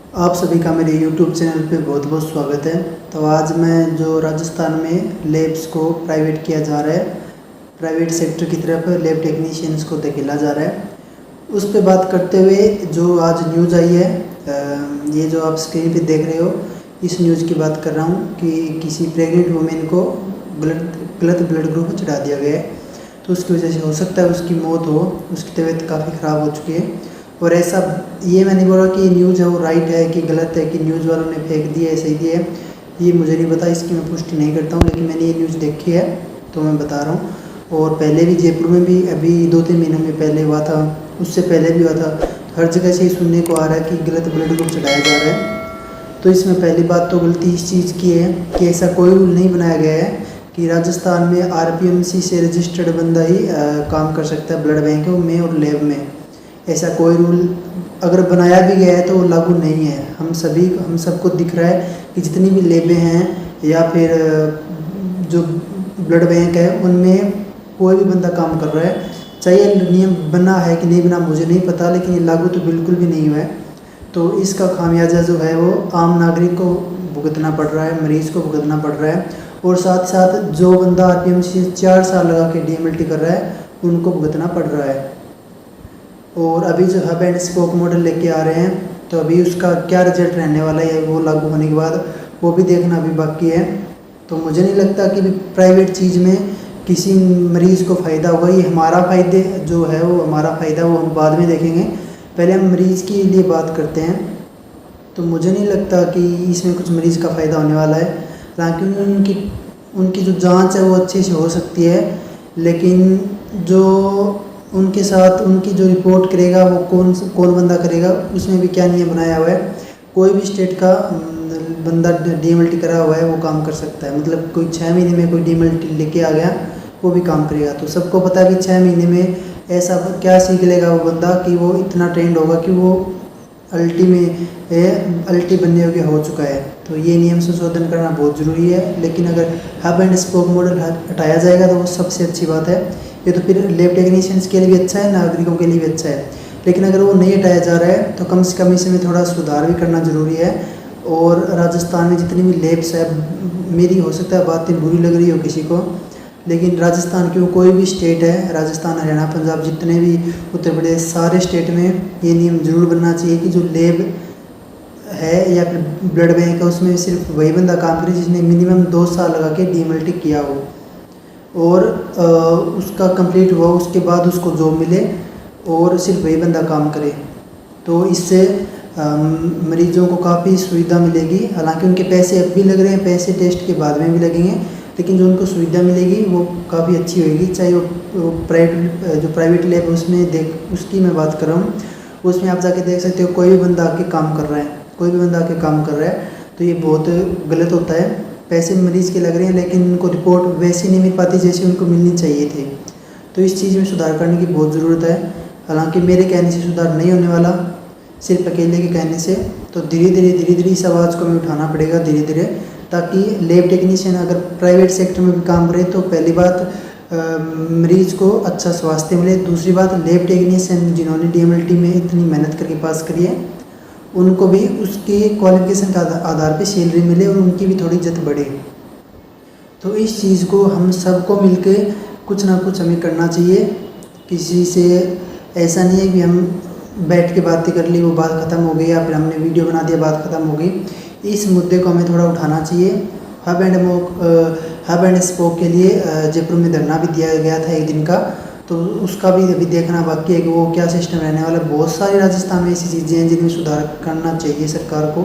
आप सभी का मेरे YouTube चैनल पे बहुत बहुत स्वागत है। तो आज मैं जो राजस्थान में लैब्स को प्राइवेट किया जा रहा है, प्राइवेट सेक्टर की तरफ लैब टेक्नीशियंस को धकेला जा रहा है, उस पे बात करते हुए जो आज न्यूज़ आई है, ये जो आप स्क्रीन पे देख रहे हो, इस न्यूज़ की बात कर रहा हूँ कि किसी प्रेग्नेंट वुमेन को गलत ब्लड ग्रुप चढ़ा दिया गया है। तो उसकी वजह से हो सकता है उसकी मौत हो, उसकी तबीयत काफ़ी ख़राब हो चुकी है। और ऐसा ये मैं नहीं बोल रहा कि न्यूज़ है वो राइट है कि गलत है, कि न्यूज़ वालों ने फेंक दिया है सही दिया है, ये मुझे नहीं पता, इसकी मैं पुष्टि नहीं करता हूँ, लेकिन मैंने ये न्यूज़ देखी है तो मैं बता रहा हूँ। और पहले भी जयपुर में भी अभी 2-3 महीनों में पहले हुआ था, उससे पहले भी हुआ था। हर जगह से ही सुनने को आ रहा है कि गलत ब्लड ग्रुप चढ़ाया जा रहा है। तो इसमें पहली बात तो गलती इस चीज़ की है कि ऐसा कोई रूल नहीं बनाया गया है कि राजस्थान में RPMC से रजिस्टर्ड बंदा ही काम कर सकता है ब्लड बैंक में और लैब में। ऐसा कोई रूल अगर बनाया भी गया है तो वो लागू नहीं है। हम सबको दिख रहा है कि जितनी भी लैबें हैं या फिर जो ब्लड बैंक है उनमें कोई भी बंदा काम कर रहा है, चाहे नियम बना है कि नहीं बना मुझे नहीं पता, लेकिन ये लागू तो बिल्कुल भी नहीं हुआ है। तो इसका खामियाजा जो है वो आम नागरिक को भुगतना पड़ रहा है, मरीज़ को भुगतना पड़ रहा है, और साथ साथ जो बंदा RPMC से 4 साल लगा के DMLT कर रहा है उनको भुगतना पड़ रहा है। और अभी जो हब एंड स्पोक मॉडल लेके आ रहे हैं, तो अभी उसका क्या रिजल्ट रहने वाला है वो लागू होने के बाद, वो भी देखना अभी बाकी है। तो मुझे नहीं लगता कि प्राइवेट चीज़ में किसी मरीज़ को फ़ायदा होगा। ये हमारा फ़ायदे जो है वो हमारा फ़ायदा वो हम बाद में देखेंगे, पहले हम मरीज़ के लिए बात करते हैं। तो मुझे नहीं लगता कि इसमें कुछ मरीज़ का फ़ायदा होने वाला है। हालांकि उनकी जो जांच है वो अच्छे से हो सकती है, लेकिन जो उनके साथ उनकी जो रिपोर्ट करेगा वो कौन बंदा करेगा, उसमें भी क्या नियम बनाया हुआ है। कोई भी स्टेट का बंदा DMLT करा हुआ है वो काम कर सकता है, मतलब कोई 6 महीने में कोई DMLT लेके आ गया वो भी काम करेगा। तो सबको पता है कि 6 महीने में ऐसा क्या सीख लेगा वो बंदा कि वो इतना ट्रेंड होगा कि वो अल्टी बनने योग्य हो चुका है। तो ये नियम संशोधन करना बहुत ज़रूरी है, लेकिन अगर हब एंड स्पोक मॉडल हटाया जाएगा तो वो सबसे अच्छी बात है। ये तो फिर लैब टेक्नीशियंस के लिए भी अच्छा है, नागरिकों के लिए भी अच्छा है। लेकिन अगर वो नहीं हटाया जा रहा है तो कम से कम इसमें थोड़ा सुधार भी करना ज़रूरी है। और राजस्थान में जितनी भी लैब्स है, मेरी हो सकता है बातें बुरी लग रही हो किसी को, लेकिन राजस्थान की कोई भी स्टेट है, राजस्थान, हरियाणा, पंजाब, जितने भी, उत्तर प्रदेश, सारे स्टेट में ये नियम ज़रूर बनना चाहिए कि जो लैब है या फिर ब्लड बैंक है उसमें सिर्फ वही बंदा काम करे जिसने मिनिमम 2 साल लगा के DMLT किया हो, और उसका कंप्लीट हुआ उसके बाद उसको जॉब मिले, और सिर्फ वही बंदा काम करे। तो इससे मरीजों को काफ़ी सुविधा मिलेगी। हालांकि उनके पैसे अब भी लग रहे हैं, पैसे टेस्ट के बाद में भी लगेंगे, लेकिन जो उनको सुविधा मिलेगी वो काफ़ी अच्छी होगी। चाहे वो प्राइवेट लैब उसकी मैं बात कर रहा हूँ, उसमें आप जाके देख सकते हो कोई भी बंदा आके काम कर रहा है, कोई भी बंदा आके काम कर रहा है। तो ये बहुत गलत होता है। पैसे मरीज़ के लग रहे हैं लेकिन उनको रिपोर्ट वैसी नहीं मिल पाती जैसे उनको मिलनी चाहिए थी। तो इस चीज़ में सुधार करने की बहुत ज़रूरत है। हालांकि मेरे कहने से सुधार नहीं होने वाला, सिर्फ अकेले के कहने से। तो धीरे धीरे इस आवाज़ को हमें उठाना पड़ेगा धीरे धीरे, ताकि लैब टेक्नीशियन अगर प्राइवेट सेक्टर में भी काम करे तो पहली बात मरीज़ को अच्छा स्वास्थ्य मिले, दूसरी बात लैब टेक्नीशियन जिन्होंने DMLT में इतनी मेहनत करके पास करी है उनको भी उसकी क्वालिफिकेशन का आधार पे सैलरी मिले और उनकी भी थोड़ी इज्जत बढ़े। तो इस चीज़ को हम सबको मिलके कुछ ना कुछ हमें करना चाहिए। किसी से ऐसा नहीं है कि हम बैठ के बातें कर ली वो बात ख़त्म हो गई, या फिर हमने वीडियो बना दिया बात ख़त्म हो गई। इस मुद्दे को हमें थोड़ा उठाना चाहिए। हब एंड स्पोक के लिए जयपुर में धरना भी दिया गया था 1 दिन का, तो उसका भी अभी देखना बाकी है कि वो क्या सिस्टम रहने वाला। बहुत सारी राजस्थान में ऐसी चीज़ें हैं जिनमें सुधार करना चाहिए सरकार को,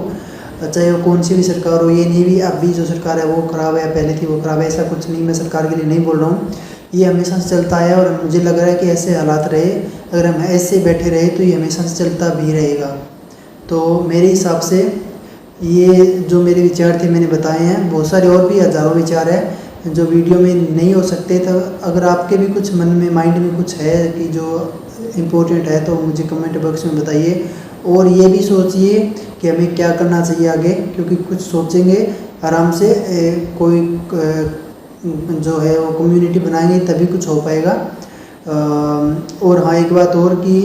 चाहे वो कौन सी भी सरकार हो। ये नहीं भी अभी जो सरकार है वो ख़राब है या पहले थी वो ख़राब है, ऐसा कुछ नहीं। मैं सरकार के लिए नहीं बोल रहा हूँ, ये हमेशा से चलता है और मुझे लग रहा है कि ऐसे हालात रहे, अगर हम ऐसे बैठे रहे तो ये हमेशा से चलता भी रहेगा। तो मेरे हिसाब से ये जो मेरे विचार थे मैंने बताए हैं। बहुत सारे और भी हज़ारों विचार है जो वीडियो में नहीं हो सकते। तो अगर आपके भी कुछ मन में माइंड में कुछ है कि जो इम्पोर्टेंट है तो मुझे कमेंट बॉक्स में बताइए। और ये भी सोचिए कि हमें क्या करना चाहिए आगे, क्योंकि कुछ सोचेंगे आराम से कोई जो है वो कम्युनिटी बनाएंगे तभी कुछ हो पाएगा। और हाँ, एक बात और कि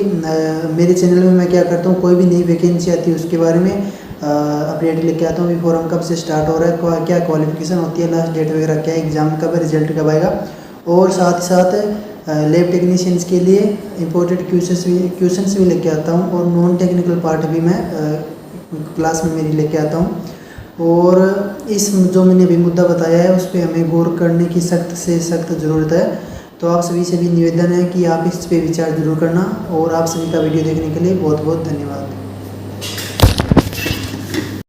मेरे चैनल में मैं क्या करता हूँ, कोई भी नई वैकेंसी आती है उसके बारे में अपडेट लेके आता हूँ। अभी फॉर्म कब से स्टार्ट हो रहा है, क्या क्वालिफिकेशन होती है, लास्ट डेट वगैरह क्या है, एग्ज़ाम कब है, रिजल्ट कब आएगा, और साथ ही साथ लैब टेक्नीशियंस के लिए इम्पोर्टेड क्वेश्चंस भी लेके आता हूँ, और नॉन टेक्निकल पार्ट भी मैं क्लास में मेरी लेके आता हूँ। और इस जो मैंने अभी मुद्दा बताया है उस पर हमें गौर करने की सख्त से सख्त ज़रूरत है। तो आप सभी से भी निवेदन है कि आप इस पे विचार जरूर करना, और आप सभी का वीडियो देखने के लिए बहुत बहुत धन्यवाद।